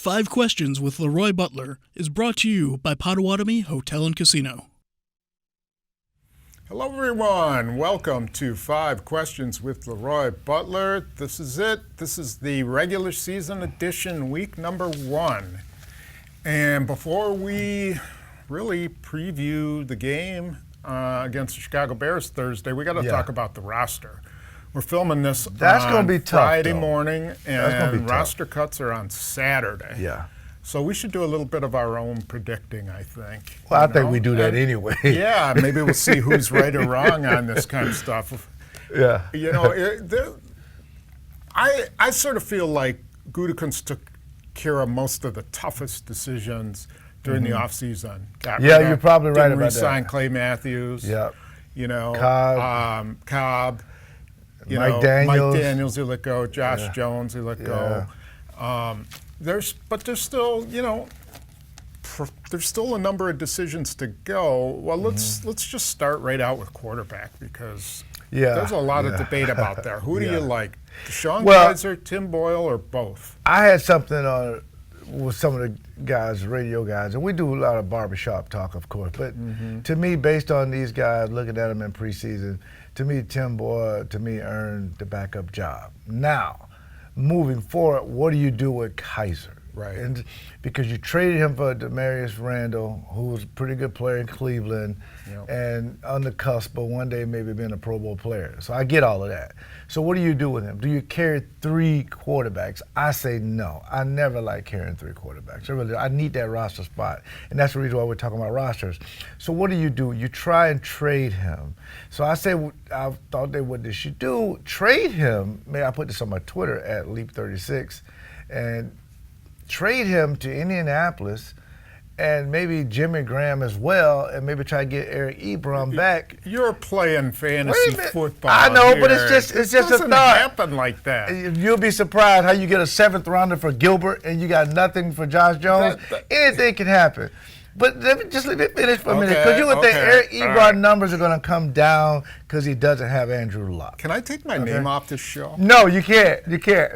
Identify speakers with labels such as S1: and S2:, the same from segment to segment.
S1: 5 Questions with LeRoy Butler is brought to you by Potawatomi Hotel and Casino.
S2: Hello everyone, welcome to 5 Questions with LeRoy Butler. This is it. This is the regular season edition, week number 1. And before we really preview the game against the Chicago Bears Thursday, we got to talk about the roster. We're filming this on Friday morning, and roster cuts are on Saturday.
S3: Yeah.
S2: So we should do a little bit of our own predicting, I think.
S3: Well, I think we do that anyway.
S2: Yeah, maybe we'll see who's right or wrong on this kind of stuff.
S3: Yeah.
S2: You know, I sort of feel like Gutekunst took care of most of the toughest decisions during the offseason.
S3: Yeah, you're probably right about that.
S2: Re-sign Clay Matthews.
S3: Yeah.
S2: You know,
S3: Cobb.
S2: Mike Daniels, he let go. Josh Jones, he let go. There's still, you know, there's still a number of decisions to go. Well, let's just start right out with quarterback because there's a lot of debate about there. Who do you like, Deshaun Kaiser, Tim Boyle, or both?
S3: I had something on with some of the guys, radio guys, and we do a lot of barbershop talk, of course. But to me, based on these guys, looking at them in preseason, to me, Tim Boyle, earned the backup job. Now, moving forward, what do you do with Kaiser?
S2: Right.
S3: And because you traded him for Demarius Randall, who was a pretty good player in Cleveland, and on the cusp of one day maybe being a Pro Bowl player. So I get all of that. So what do you do with him? Do you carry 3 quarterbacks? I say no. I never like carrying 3 quarterbacks. I need that roster spot. And that's the reason why we're talking about rosters. So what do? You try and trade him. So I thought what they should do, trade him. I put this on my Twitter at Leap36, and trade him to Indianapolis and maybe Jimmy Graham as well, and maybe try to get Eric Ebron back.
S2: You're playing fantasy football.
S3: I know,
S2: here.
S3: but it's just a thought.
S2: It doesn't happen like that.
S3: You'll be surprised how you get a 7th rounder for Gilbert and you got nothing for Josh Jones. Anything can happen. But let me finish for a minute, because you would think Eric Ebron numbers are going to come down because he doesn't have Andrew Luck.
S2: Can I take my name off this show?
S3: No, you can't. You can't.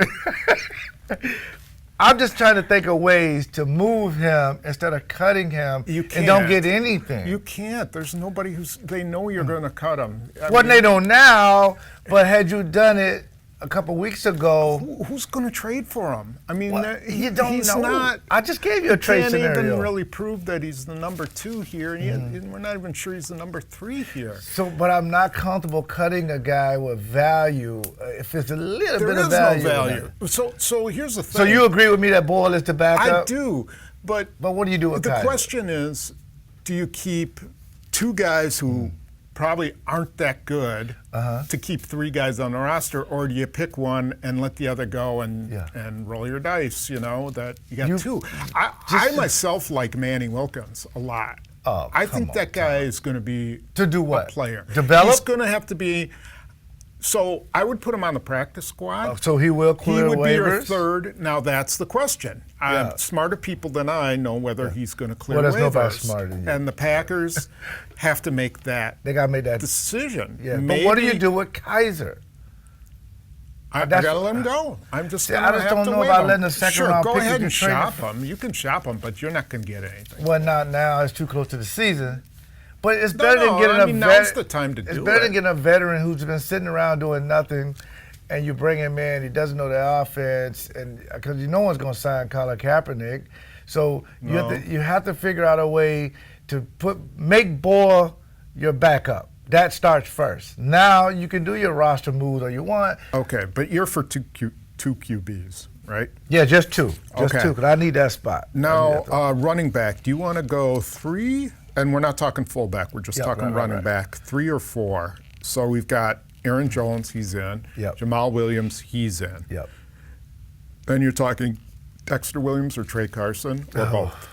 S3: I'm just trying to think of ways to move him instead of cutting him and don't get anything.
S2: You can't. There's nobody they know you're going to cut him.
S3: They don't now, but had you done it a couple weeks ago.
S2: Who's going to trade for him? I mean,
S3: you don't
S2: he's
S3: know.
S2: Not.
S3: I just gave you a trade scenario.
S2: Can't even really prove that he's the number 2 here, and we're not even sure he's the number 3 here.
S3: So, but I'm not comfortable cutting a guy with value if it's a little bit of value.
S2: There is no value. So here's the thing.
S3: So you agree with me that Boyle is the backup?
S2: I do, but
S3: what do you do with Kaiser?
S2: The question is, do you keep 2 guys who probably aren't that good to keep 3 guys on the roster, or do you pick one and let the other go and roll your dice, you know, that you got 2? I myself like Manny Wilkins a lot.
S3: Oh,
S2: I think that guy is going to be
S3: to do what?
S2: A player.
S3: Develop?
S2: He's going to have to be. So I would put him on the practice squad.
S3: So he will clear waivers?
S2: He would be your 3rd. Now that's the question. Smarter people than I know whether he's going to clear waivers.
S3: There's nobody smarter than you.
S2: And the Packers have to make that
S3: They got to make that
S2: decision.
S3: Yeah. But what do you do with Kaiser?
S2: I got to let him go. I'm just going to have to
S3: don't know
S2: wait
S3: about
S2: him.
S3: letting the second round
S2: go
S3: pick
S2: ahead and
S3: trade
S2: shop him. You can shop him, but you're not going to get anything.
S3: Well, not now. It's too close to the season. But it's better than getting
S2: now's the time to do it.
S3: It's better than getting a veteran who's been sitting around doing nothing, and you bring him in. He doesn't know the offense, and because no one's going to sign Colin Kaepernick, so you have to figure out a way to make Boyle your backup. That starts first. Now you can do your roster moves all you want.
S2: Okay, but you're for two QBs, right?
S3: Yeah, just 2. Just 2, because I need that spot.
S2: Now, running back, do you want to go 3? And we're not talking fullback. We're just talking running back, 3 or 4. So we've got Aaron Jones, he's in.
S3: Yep.
S2: Jamal Williams, he's in.
S3: Yep.
S2: Then you're talking Dexter Williams or Trey Carson or both?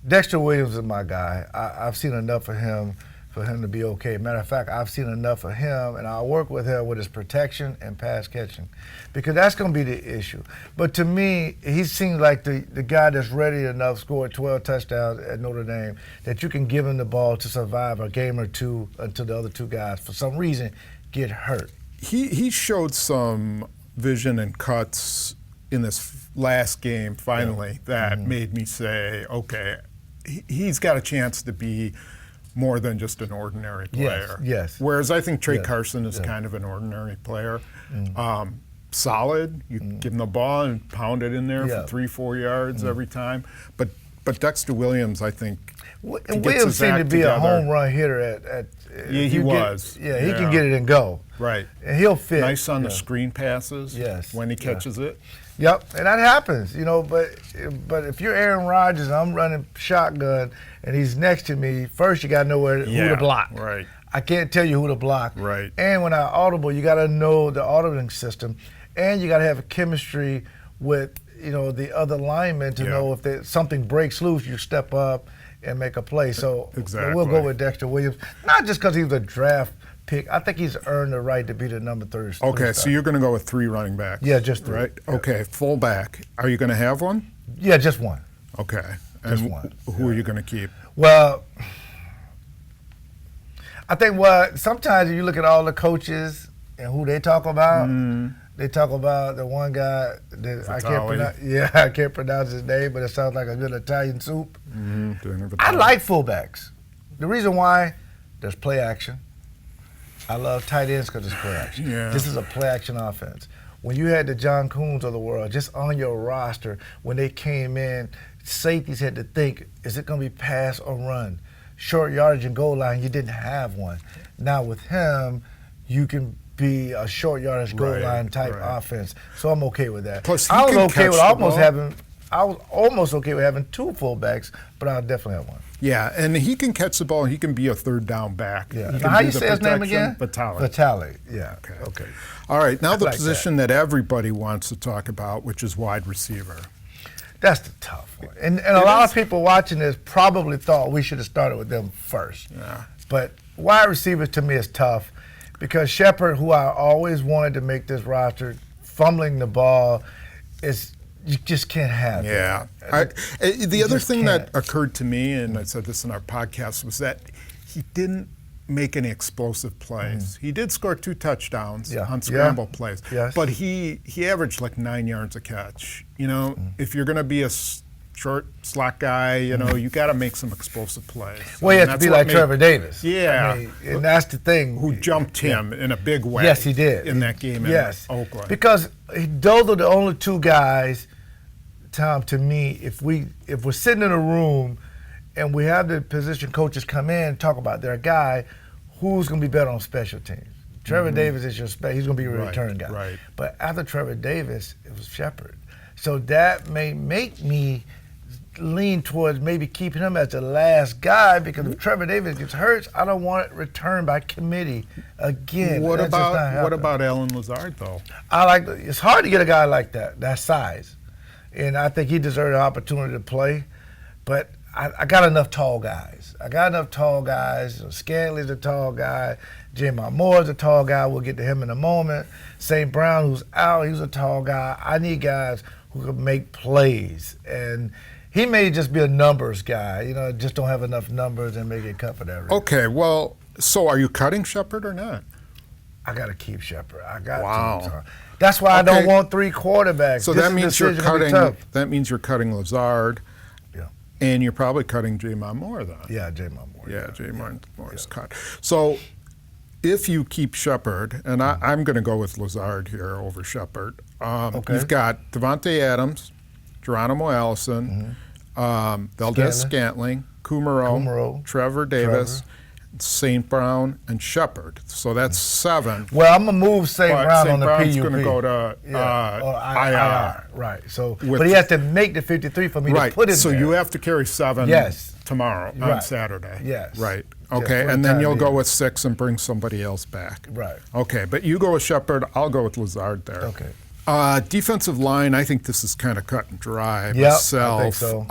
S3: Dexter Williams is my guy. I've seen enough of him for him to be okay. Matter of fact, I've seen enough of him, and I'll work with him with his protection and pass catching, because that's going to be the issue. But to me, he seems like the guy that's ready enough, scored 12 touchdowns at Notre Dame, that you can give him the ball to survive a game or 2 until the other 2 guys, for some reason, get hurt.
S2: He showed some vision and cuts in this last game finally that made me say, okay, he's got a chance to be more than just an ordinary player.
S3: Yes.
S2: Whereas I think Trey Carson is kind of an ordinary player. Solid. You give him the ball and pound it in there for 3-4 yards every time. But Dexter Williams, I think,
S3: and Williams seemed to be a home run hitter at
S2: yeah, he was.
S3: He can get it and go.
S2: Right.
S3: And he'll fit.
S2: Nice on the screen passes.
S3: Yes.
S2: When he catches it.
S3: Yep, and that happens, but if you're Aaron Rodgers and I'm running shotgun and he's next to me, first you got to know who to block.
S2: Right.
S3: I can't tell you who to block.
S2: Right.
S3: And when I audible, you got to know the audibling system, and you got to have a chemistry with the other linemen to know if something breaks loose, you step up and make a play. So we'll go with Dexter Williams, not just because he was a draft pick. I think he's earned the right to be the number 3.
S2: Okay, so you're going to go with 3 running backs.
S3: Yeah, just 3.
S2: Right. Okay, fullback. Are you going to have one?
S3: Yeah, just one.
S2: Okay.
S3: Just
S2: and
S3: one.
S2: Who are you going to keep?
S3: Well, I think sometimes if you look at all the coaches and who they talk about, they talk about the one guy that I can't pronounce his name, but it sounds like a good Italian soup. I like fullbacks. The reason why, there's play action. I love tight ends because it's play action.
S2: Yeah.
S3: This is a play action offense. When you had the John Coons of the world just on your roster, when they came in, safeties had to think, is it going to be pass or run? Short yardage and goal line, you didn't have one. Now with him, you can be a short yardage goal line type offense. So I'm okay with that.
S2: Plus,
S3: I was okay with almost okay with having 2 fullbacks, but I'll definitely have one.
S2: Yeah, and he can catch the ball. He can be a third down back.
S3: Yeah.
S2: He
S3: Now, how you say his name again?
S2: Vitale.
S3: Yeah.
S2: Okay. All right. Now the position that everybody wants to talk about, which is wide receiver.
S3: That's the tough one. And a lot of people watching this probably thought we should have started with them first.
S2: Yeah.
S3: But wide receiver to me is tough because Shepard, who I always wanted to make this roster, fumbling the ball, you just can't have it.
S2: The other thing that occurred to me, and I said this in our podcast, was that he didn't make any explosive plays. He did score 2 touchdowns on scramble plays, but he averaged like 9 yards a catch. If you're going to be a short, slack guy, you got to make some explosive plays.
S3: Well, you have to be like Trevor Davis.
S2: Yeah.
S3: And that's the thing.
S2: Who jumped him in a big way.
S3: Yes, he did.
S2: In that game in Oakland.
S3: Because those are the only 2 guys, Tom, to me, if we're sitting in a room and we have the position coaches come in and talk about their guy, who's going to be better on special teams? Trevor Davis is he's going to be a return guy.
S2: Right.
S3: But after Trevor Davis, it was Shepard. So that may make me lean towards maybe keeping him as the last guy because if Trevor Davis gets hurt, I don't want it returned by committee again.
S2: What about Alan Lazard, though?
S3: It's hard to get a guy like that size. And I think he deserved an opportunity to play. But I got enough tall guys. Scanley's a tall guy. Jamon Moore's a tall guy. We'll get to him in a moment. St. Brown, who's out, he's a tall guy. I need guys who can make plays. And he may just be a numbers guy, just don't have enough numbers and make it cut for that reason.
S2: Okay, well, so are you cutting Shepard or not?
S3: I got to keep Shepard. I got to. That's why I don't want 3 quarterbacks.
S2: So that means you're cutting Lazard.
S3: Yeah.
S2: And you're probably cutting Jamon Moore then.
S3: Yeah, Jamon Moore.
S2: Yeah, Jamon Moore is cut. So if you keep Shepard, and I'm going to go with Lazard here over Shepard, you've got Devontae Adams, Geronimo Allison, Valdez-Scantling, Kumaro, Trevor Davis, St. Brown, and Shepard. So that's 7.
S3: Well, I'm going to move St. Brown on the PUP.
S2: St. Brown's going to go to IR.
S3: Right. So, but he has to make the 53 for me to put him
S2: so
S3: there.
S2: You have to carry 7 tomorrow on Saturday.
S3: Yes.
S2: Right. Okay, and then you'll go with 6 and bring somebody else back.
S3: Right.
S2: Okay, but you go with Shepard, I'll go with Lazard there.
S3: Okay.
S2: Defensive line, I think this is kind of cut and dry
S3: myself.
S2: I think so.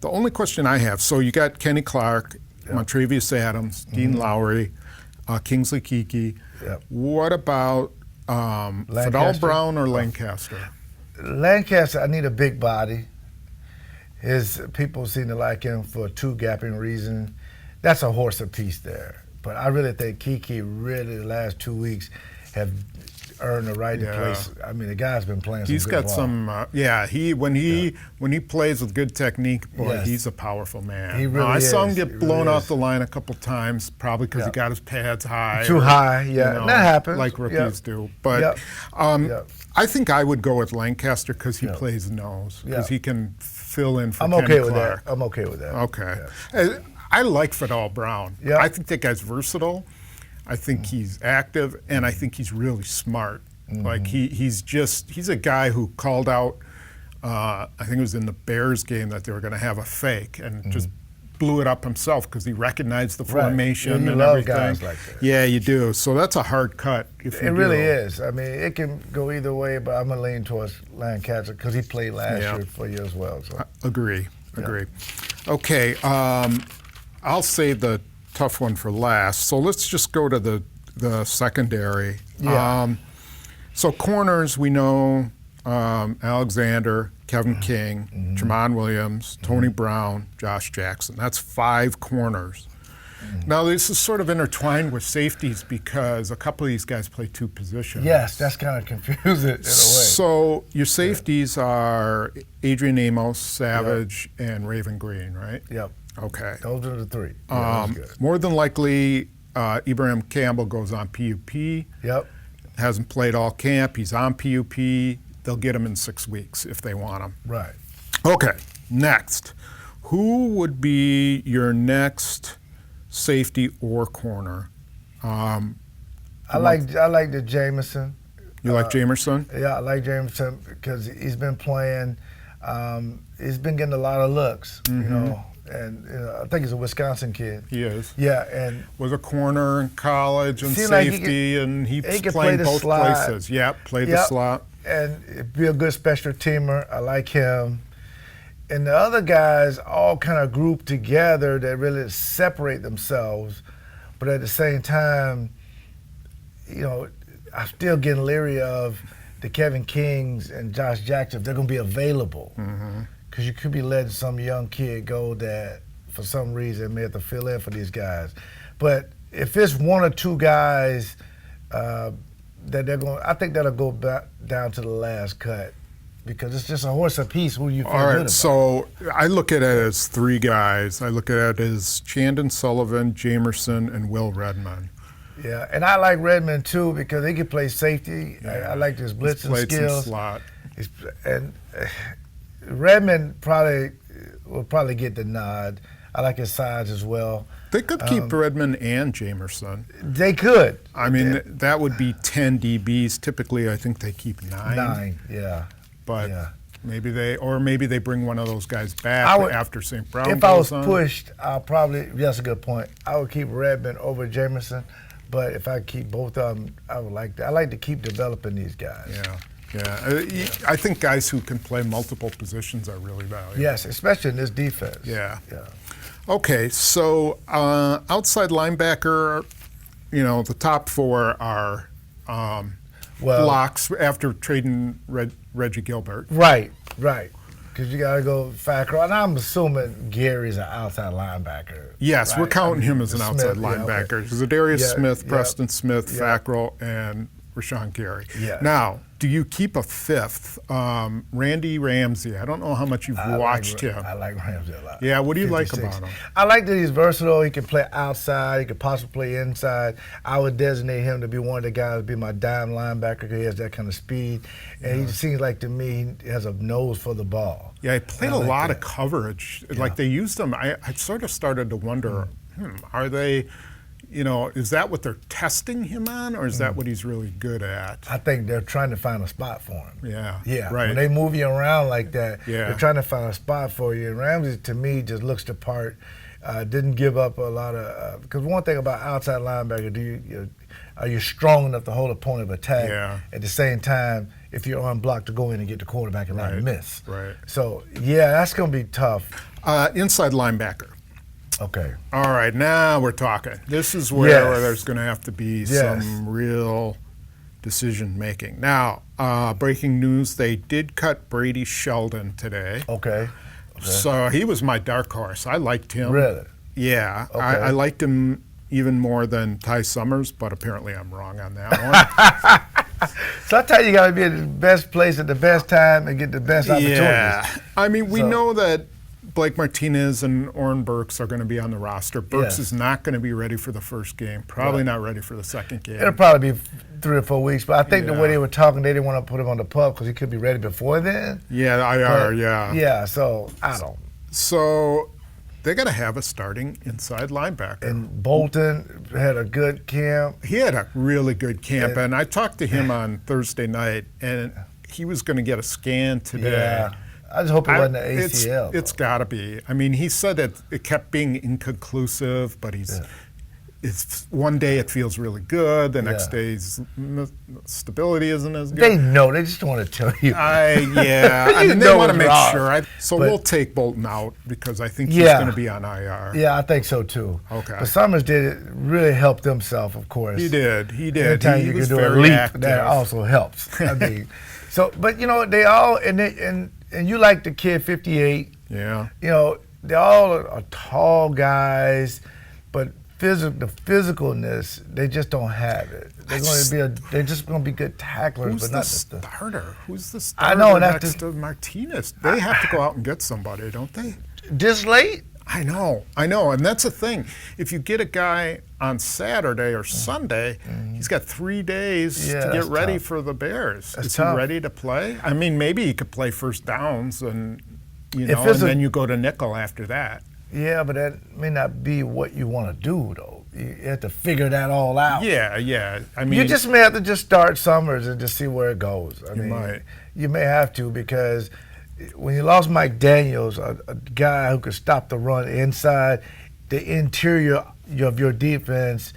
S2: The only question I have, so you got Kenny Clark, Montrevious Adams, Dean Lowry, Kingsley Keke.
S3: Yep.
S2: What about Fidel Brown or Lancaster?
S3: Lancaster, I need a big body. His people seem to like him for a 2-gapping reason. That's a horse apiece there. But I really think Keke the last 2 weeks, have earned the right to play. I mean, the guy's been playing some
S2: He's
S3: good
S2: got
S3: ball.
S2: some, when he plays with good technique, boy, he's a powerful man.
S3: He really
S2: I saw him
S3: is.
S2: get
S3: He
S2: blown
S3: really
S2: off
S3: is.
S2: the line a couple times, probably because he got his pads high.
S3: Too high, yeah.
S2: You know,
S3: that happens.
S2: like rookies do. But
S3: Yep.
S2: I think I would go with Lancaster because he plays nose, because he can fill in for
S3: I'm
S2: Kenny
S3: okay with
S2: Clark.
S3: that. I'm okay with that.
S2: Okay.
S3: Yeah.
S2: I like Fidel Brown.
S3: Yeah.
S2: I think that guy's versatile. I think he's active, and I think he's really smart. Like he's a guy who called out, I think it was in the Bears game, that they were going to have a fake, and just blew it up himself because he recognized the formation
S3: you
S2: and
S3: love
S2: everything.
S3: guys like that.
S2: Yeah, you do. So that's a hard cut. If you
S3: It really
S2: do.
S3: is. I mean, it can go either way, but I'm going to lean towards Lancaster because he played last year for you as well. So.
S2: Agree. Okay, I'll save the tough one for last. So let's just go to the secondary.
S3: Yeah.
S2: So corners, we know Alexander, Kevin King, Jamon Williams, Tony Brown, Josh Jackson. That's 5 corners. Now, this is sort of intertwined with safeties because a couple of these guys play 2 positions.
S3: Yes, that's kind of confusing in a way.
S2: So your safeties are Adrian Amos, Savage, and Raven Green, right?
S3: Yep.
S2: Okay.
S3: Those are the 3. Yeah, that's good.
S2: More than likely, Ibrahim Campbell goes on PUP.
S3: Yep.
S2: Hasn't played all camp. He's on PUP. They'll get him in 6 weeks if they want him.
S3: Right.
S2: Okay, next. Who would be your next safety or corner?
S3: I like the Jameson.
S2: You like Jamerson?
S3: Yeah, I like Jameson because he's been playing. He's been getting a lot of looks, you know. And I think he's a Wisconsin kid.
S2: He is.
S3: Yeah, and
S2: Was a corner in college and
S3: Seemed like
S2: safety, and he's
S3: he could
S2: playing
S3: play the
S2: both
S3: slot.
S2: places. Yep, play the slot.
S3: and be a good special teamer. I like him. And the other guys all kind of group together that really separate themselves, but at the same time, you know, I'm still getting leery of the Kevin Kings and Josh Jackson if they're going to be available. Because you could be letting some young kid go that for some reason may have to fill in for these guys. But if it's 1 or 2 guys that they're going, I think that'll go back down to the last cut because it's just a horse apiece who you feel
S2: All
S3: good
S2: right,
S3: about.
S2: so I look at it as 3 guys. I look at it as Chandon Sullivan, Jamerson, and Will Redmond.
S3: Yeah, and I like Redmond too because he can play safety. I like his
S2: He's
S3: blitzing
S2: played
S3: skills.
S2: some slot.
S3: And Redmond will probably get the nod. I like his size as well.
S2: They could keep Redmond and Jamerson.
S3: They could.
S2: I mean, that would be 10 DBs. Typically, I think they keep 9.
S3: 9, yeah.
S2: But
S3: Yeah.
S2: maybe they bring one of those guys back after St. Brown
S3: If I was
S2: goes on.
S3: pushed, I'll probably, that's a good point. I would keep Redmond over Jamerson, but if I keep both of them, I would like that. I like to keep developing these guys.
S2: Yeah. I think guys who can play multiple positions are really valuable.
S3: Yes, especially in this defense.
S2: Yeah.
S3: Yeah.
S2: Okay, so outside linebacker, the top 4 are locks after trading Reggie Gilbert.
S3: Right. Because you got to go Fackrell. And I'm assuming Gary's an outside linebacker.
S2: Yes,
S3: right?
S2: we're counting him as an
S3: Smith,
S2: outside
S3: yeah,
S2: linebacker.
S3: okay.
S2: Zadarius Smith,
S3: yeah,
S2: Preston Smith,
S3: yeah.
S2: Fackrell, and Rashawn Gary.
S3: Yeah.
S2: Now, do you keep a 5th? Randy Ramsey. I don't know how much you've watched him.
S3: I like Ramsey a lot.
S2: Yeah, what do you like
S3: 56.
S2: about him?
S3: I like that he's versatile. He can play outside. He could possibly play inside. I would designate him to be one of the guys to be my dime linebacker because he has that kind of speed. And he just seems like to me he has a nose for the ball.
S2: Yeah, he played a lot of coverage. Yeah. Like they used him. I sort of started to wonder, are they, is that what they're testing him on, or is that what he's really good at?
S3: I think they're trying to find a spot for him.
S2: Yeah, right.
S3: When they move you around like that,
S2: Yeah.
S3: they're trying to find a spot for you. And Ramsey, to me, just looks the part. Didn't give up a lot of because one thing about outside linebacker, are you strong enough to hold a point of attack?
S2: Yeah.
S3: At the same time, if you're unblocked, to go in and get the quarterback and not miss.
S2: Right.
S3: So that's going to be tough.
S2: Inside linebacker.
S3: Okay.
S2: All right, now we're talking. This is where there's going to have to be some real decision making. Now, breaking news: they did cut Brady Sheldon today.
S3: Okay.
S2: So he was my dark horse. I liked him.
S3: Really?
S2: Yeah,
S3: Okay.
S2: I liked him. even more than Ty Summers, but apparently I'm wrong on that one.
S3: Sometimes you got to be at the best place at the best time and get the best opportunities.
S2: Yeah. I mean, we know that Blake Martinez and Oren Burks are going to be on the roster. Burks is not going to be ready for the first game, probably not ready for the second game.
S3: It'll probably be 3 or 4 weeks, but I think the way they were talking, they didn't want to put him on the pup because he could be ready before then.
S2: Yeah, IR, yeah.
S3: Yeah, so I don't.
S2: So they got to have a starting inside linebacker.
S3: And Bolton had a good camp.
S2: He had a really good camp, and I talked to him on Thursday night, and he was going to get a scan today.
S3: Yeah. I just hope it wasn't the ACL.
S2: It's got to be. I mean, he said it kept being inconclusive, but it's one day it feels really good, the next day's stability isn't as good.
S3: They know. They just don't want to tell you.
S2: I mean, they want to make sure. So we'll take Bolton out because I think he's going to be on IR.
S3: Yeah, I think so too.
S2: Okay.
S3: But Summers really helped himself, of course.
S2: He did.
S3: Every time you can do a leap, that also helps. I mean, but you know, they all and you like the kid 58.
S2: Yeah.
S3: You know, they all are tall guys, but the physicalness, they just don't have it. They're just going to be good tacklers,
S2: Who's
S3: but not
S2: the starter? Who's the starter
S3: I know,
S2: next to Martinez? They have to go out and get somebody, don't they?
S3: This late?
S2: I know, and that's the thing. If you get a guy on Saturday or Sunday, he's got 3 days to get ready for the Bears. Is he ready to play? I mean, maybe he could play first downs and then you go to nickel after that.
S3: Yeah, but that may not be what you want to do, though. You have to figure that all out.
S2: Yeah. I mean,
S3: you just may have to just start Summers and just see where it goes. I mean,
S2: might.
S3: You may have to because when you lost Mike Daniels, a guy who could stop the run inside, the interior of your defense,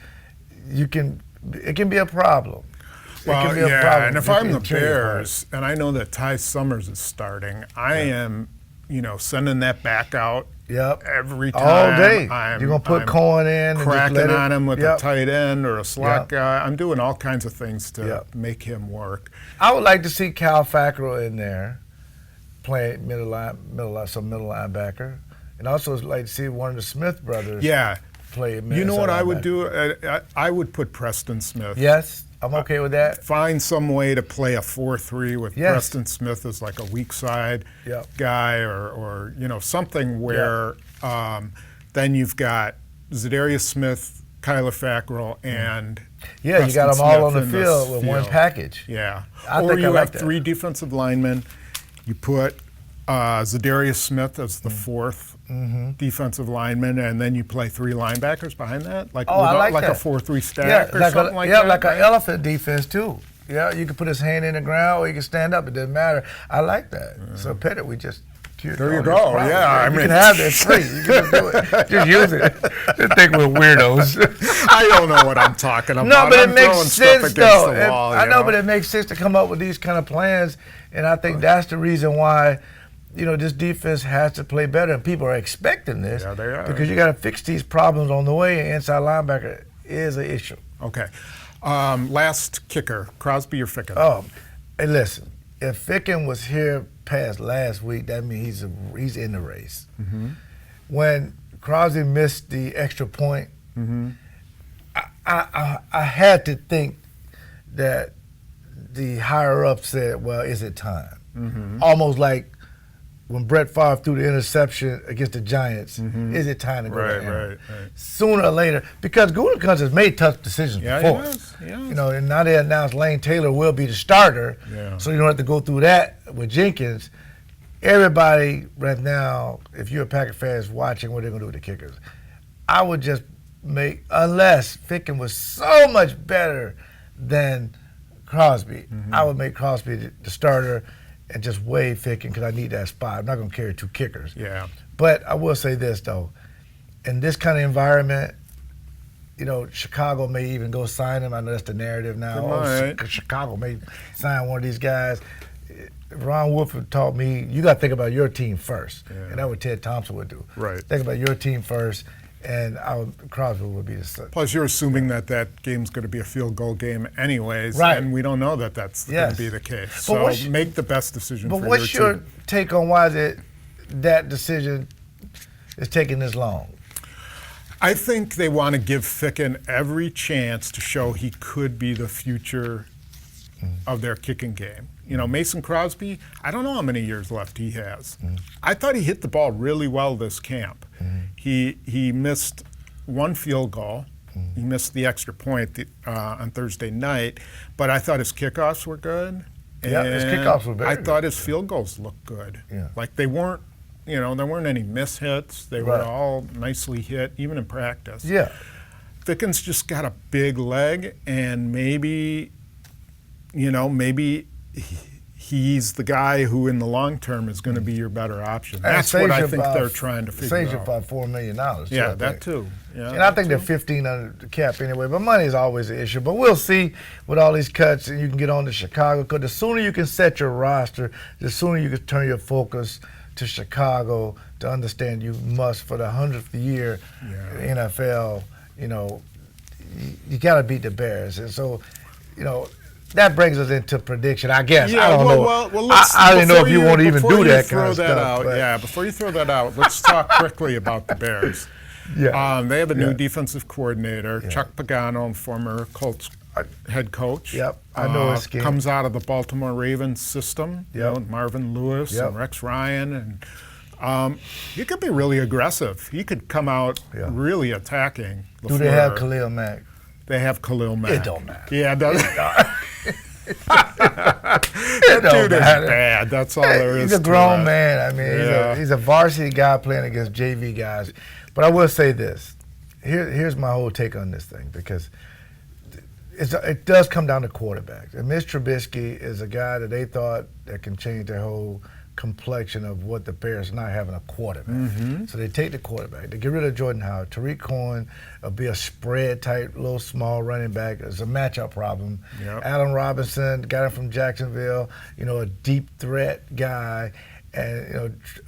S3: it can be a problem.
S2: Well, and if I'm the Bears, and I know that Ty Summers is starting, I am, sending that back out.
S3: Yep.
S2: Every time.
S3: All day. You're going to put Cohen in.
S2: Cracking on him with a tight end or a slot guy. I'm doing all kinds of things to make him work.
S3: I would like to see Cal Fackrell in there playing some middle linebacker. And also like to see one of the Smith brothers play middle.
S2: You know what I would do? I would put Preston Smith.
S3: Yes. I'm okay with that.
S2: Find some way to play a 4-3 with Preston Smith as like a weak side guy or something where then you've got Zadarius Smith, Kyler Fackrell, and
S3: you got them all on the field with one package.
S2: Yeah.
S3: Or
S2: you have 3 defensive linemen. You put Zadarius Smith as the 4th defensive lineman, and then you play 3 linebackers behind that, like a 4-3 stack or something like that.
S3: Yeah, like an elephant defense too. Yeah, you can put his hand in the ground or you can stand up. It doesn't matter. I like that. So Pettit, we just cured.
S2: There you go. Yeah,
S3: you can have that free. You can just do it. Just use it. Just think we're weirdos.
S2: I don't know what I'm talking about.
S3: No, but it makes sense though.
S2: I
S3: know, but it makes sense to come up with these kind of plans, and I think that's the reason why. This defense has to play better, and people are expecting this because you got to fix these problems on the way, and inside linebacker is an issue.
S2: Okay. Last kicker, Crosby or Ficken?
S3: Oh, hey, listen, if Ficken was here past last week, that means he's in the race. Mm-hmm. When Crosby missed the extra point, I had to think that the higher-up said, well, is it time? Mm-hmm. Almost like when Brett Favre threw the interception against the Giants, is it time to go to him? Right. Sooner or later, because Gutekunst has made tough decisions before.
S2: He has.
S3: And now they announced Lane Taylor will be the starter, so you don't have to go through that with Jenkins. Everybody right now, if you're a Packer fan, is watching what they're going to do with the kickers. I would just unless Ficken was so much better than Crosby, I would make Crosby the starter and just waive Ficken because I need that spot. I'm not going to carry 2 kickers.
S2: Yeah.
S3: But I will say this, though. In this kind of environment, Chicago may even go sign him. I know that's the narrative now. Chicago may sign one of these guys. Ron Wolford taught me, you got to think about your team first. Yeah. And that's what Ted Thompson would do.
S2: Right.
S3: Think about your team first. And Crosby would be the.
S2: Plus, you're assuming that game's going to be a field goal game anyways, and we don't know that that's going to be the case. So make the best decision for your team.
S3: But what's your take on why that decision is taking this long?
S2: I think they want to give Ficken every chance to show he could be the future of their kicking game. You know, Mason Crosby, I don't know how many years left he has. I thought he hit the ball really well this camp. He missed one field goal. He missed the extra point on Thursday night, but I thought his kickoffs were good.
S3: Yeah, his kickoffs were very
S2: I
S3: good.
S2: thought his field goals looked good.
S3: Yeah.
S2: Like they weren't, you know, there weren't any miss hits. They were all nicely hit, even in practice.
S3: Yeah.
S2: Ficken's just got a big leg, and maybe, you know, maybe he's the guy who in the long term is going to be your better option. That's what I think they're trying to figure out.
S3: Saves you about $4 million.
S2: Yeah, that too. Yeah,
S3: and I think they're 15 under the cap anyway, but money is always an issue. But we'll see with all these cuts, and you can get on to Chicago, because the sooner you can set your roster, the sooner you can turn your focus to Chicago to understand you must, for the 100th year in the NFL, you know, you got to beat the Bears. And so, you know, that brings us into prediction, I guess.
S2: Yeah,
S3: I don't know.
S2: Well,
S3: I didn't know if you want to even do that kind of stuff.
S2: Yeah, before you throw that out, let's talk quickly about the Bears.
S3: Yeah.
S2: They have a new defensive coordinator, Chuck Pagano, former Colts head coach.
S3: Yep, I know his game.
S2: Comes out of the Baltimore Ravens system. You know, Marvin Lewis and Rex Ryan, and he could be really aggressive. He could come out really attacking.
S3: Do they have Khalil Mack?
S2: They have Khalil Mack.
S3: It don't matter.
S2: Yeah, it does.
S3: It don't matter.
S2: Bad. That's all there is.
S3: He's a grown man. I mean, he's a varsity guy playing against JV guys. But I will say this. Here's my whole take on this thing, because it does come down to quarterbacks. And Mitch Trubisky is a guy that they thought that can change their whole complexion of what the Bears not having a quarterback. So they take the quarterback. They get rid of Jordan Howard. Tariq Cohen will be a spread-type, little small running back. It's a matchup problem. Allen Robinson, got him from Jacksonville, you know, a deep threat guy. And, you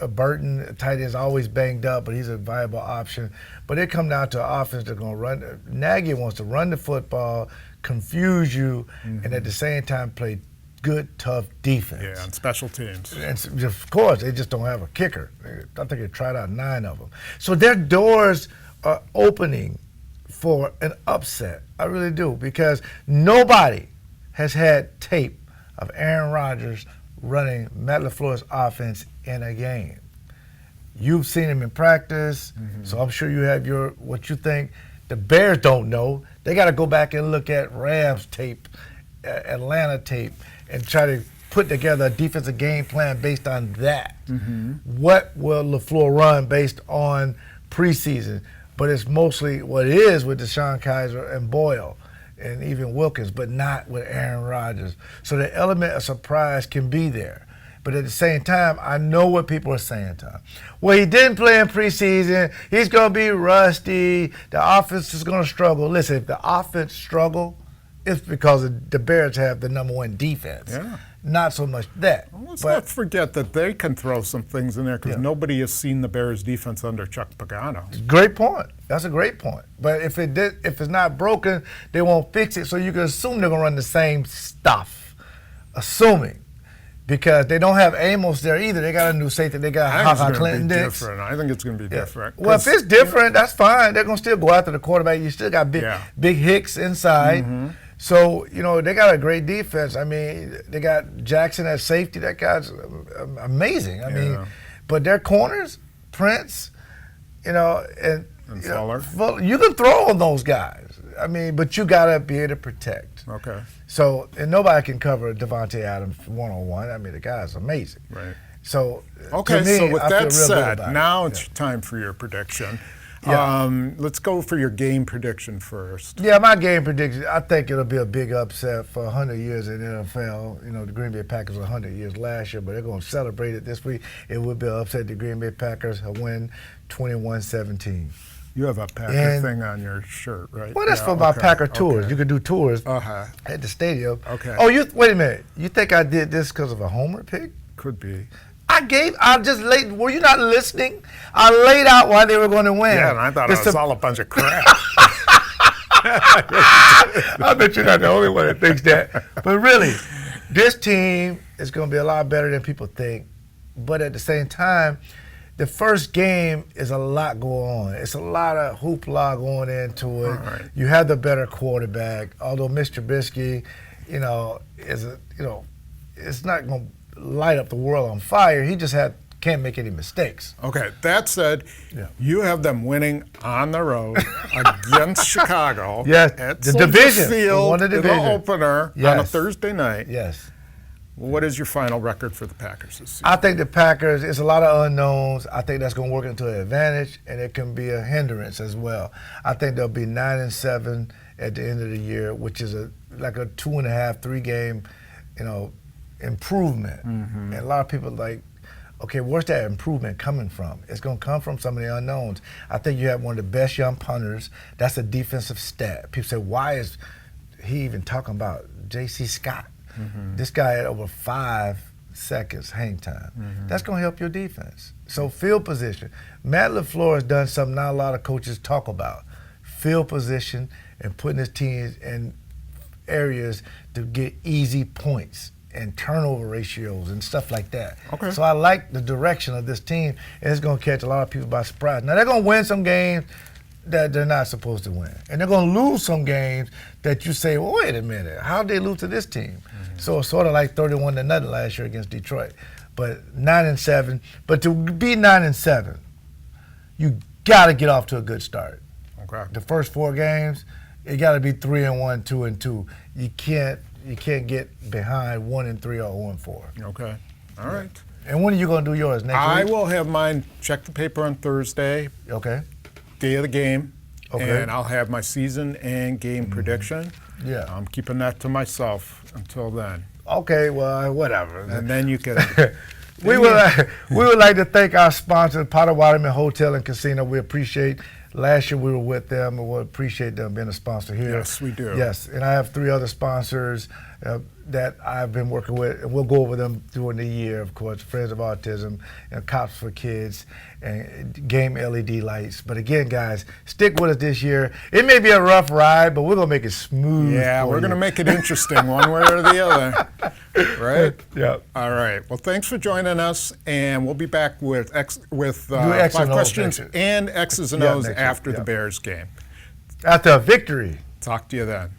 S3: know, Burton, tight end, is always banged up, but he's a viable option. But it comes down to an offense that's going to run. Nagy wants to run the football, confuse you, and at the same time play good, tough defense.
S2: Yeah, and special teams.
S3: And of course, they just don't have a kicker. I think they tried out 9 of them. So their doors are opening for an upset. I really do, because nobody has had tape of Aaron Rodgers running Matt LaFleur's offense in a game. You've seen him in practice, so I'm sure you have what you think. The Bears don't know. They got to go back and look at Rams tape, Atlanta tape, and try to put together a defensive game plan based on that. What will LaFleur run based on preseason? But it's mostly what it is with Deshaun Kaiser and Boyle and even Wilkins, but not with Aaron Rodgers. So the element of surprise can be there. But at the same time, I know what people are saying to him. Well, he didn't play in preseason. He's going to be rusty. The offense is going to struggle. Listen, if the offense struggle, it's because the Bears have the #1 defense. Not so much that.
S2: Well, let's not forget that they can throw some things in there, because nobody has seen the Bears defense under Chuck Pagano.
S3: Great point. That's a great point. But if it's not broken, they won't fix it. So you can assume they're going to run the same stuff. Assuming. Because they don't have Amos there either. They got a new safety. They got Ha-Ha Clinton Dix.
S2: I think it's going to be different.
S3: Well, if it's different, that's fine. They're going to still go after the quarterback. You still got big Hicks inside. So, you know, they got a great defense. I mean, they got Jackson at safety. That guy's amazing. I mean, but their corners, Prince, you know, and
S2: Fuller.
S3: You can throw on those guys. I mean, but you got to be able to protect.
S2: Okay.
S3: So, and nobody can cover Devontae Adams one-on-one. I mean, the guy's amazing.
S2: Right.
S3: So,
S2: okay,
S3: to me,
S2: so with
S3: I
S2: that
S3: feel real good
S2: said,
S3: about
S2: now
S3: it.
S2: it's time for your prediction.
S3: Yeah.
S2: Let's go for your game prediction first.
S3: Yeah, my game prediction, I think it'll be a big upset for 100 years in the NFL. You know, the Green Bay Packers were 100 years last year, but they're going to celebrate it this week. It would be an upset. The Green Bay Packers win 21-17.
S2: You have a Packer thing on your shirt, right?
S3: Well, that's for my Packer tours.
S2: Okay.
S3: You can do tours at the stadium.
S2: Okay.
S3: Oh, wait a minute. You think I did this because of a homer pick?
S2: Could be.
S3: I just laid, were you not listening? I laid out why they were going to win.
S2: Yeah, and I thought it was all a bunch of crap.
S3: I bet you're not the only one that thinks that. But really, this team is going to be a lot better than people think. But at the same time, the first game is a lot going on. It's a lot of hoopla going into it.
S2: Right.
S3: You have the better quarterback, although Mr. Trubisky, it's not going to light up the world on fire. He just can't make any mistakes.
S2: Okay, that said,
S3: Yeah.
S2: you have them winning on the road against Chicago.
S3: Yes,
S2: At
S3: the
S2: Soldier
S3: division.
S2: Field,
S3: Won the
S2: in the
S3: division.
S2: opener on a
S3: Yes.
S2: Thursday night.
S3: Yes.
S2: What is your final record for the Packers this season?
S3: I think the Packers, it's a lot of unknowns. I think that's going to work into an advantage, and it can be a hindrance as well. I think they'll be 9-7 at the end of the year, which is like a 2.5, 3 game, improvement. And a lot of people like, okay, where's that improvement coming from? It's going to come from some of the unknowns. I think you have one of the best young punters. That's a defensive stat. People say, why is he even talking about J.C. Scott? This guy had over 5 seconds hang time. That's going to help your defense. So field position. Matt LaFleur has done something not a lot of coaches talk about. Field position and putting his teams in areas to get easy points and turnover ratios and stuff like that.
S2: Okay.
S3: So I like the direction of this team, and it's going to catch a lot of people by surprise. Now, they're going to win some games that they're not supposed to win. And they're going to lose some games that you say, well, wait a minute, how'd they lose to this team? So it's sort of like 31-0 last year against Detroit. But 9-7. But to be 9-7, you got to get off to a good start.
S2: Okay.
S3: The first 4 games, it got to be 3-1, 2-2. You can't get behind 1-3 or 1-4.
S2: Okay. All right.
S3: And when are you going to do yours? Next
S2: I
S3: week?
S2: will have mine check the paper on Thursday,
S3: Okay.
S2: day of the game,
S3: Okay.
S2: and I'll have my season and game prediction.
S3: Yeah.
S2: I'm keeping that to myself until then.
S3: Okay, well, whatever.
S2: And then you can.
S3: We would like to thank our sponsor, Potawatomi Hotel and Casino. We appreciate. Last year we were with them, and we appreciate them being a sponsor here.
S2: Yes, we do.
S3: Yes, and I have 3 other sponsors that I've been working with, and we'll go over them during the year, of course. Friends of Autism, Cops for Kids, and Game LED Lights. But again, guys, stick with us this year. It may be a rough ride, but we're going to make it smooth.
S2: Yeah,
S3: for
S2: we're
S3: you.
S2: going to make it interesting one way or the other. Right?
S3: Yeah.
S2: All right. Well, thanks for joining us, and we'll be back with
S3: X
S2: 5
S3: and O's
S2: questions
S3: next
S2: and X's and
S3: Yeah,
S2: O's
S3: next week,
S2: after
S3: yeah.
S2: the Bears game.
S3: After a victory.
S2: Talk to you then.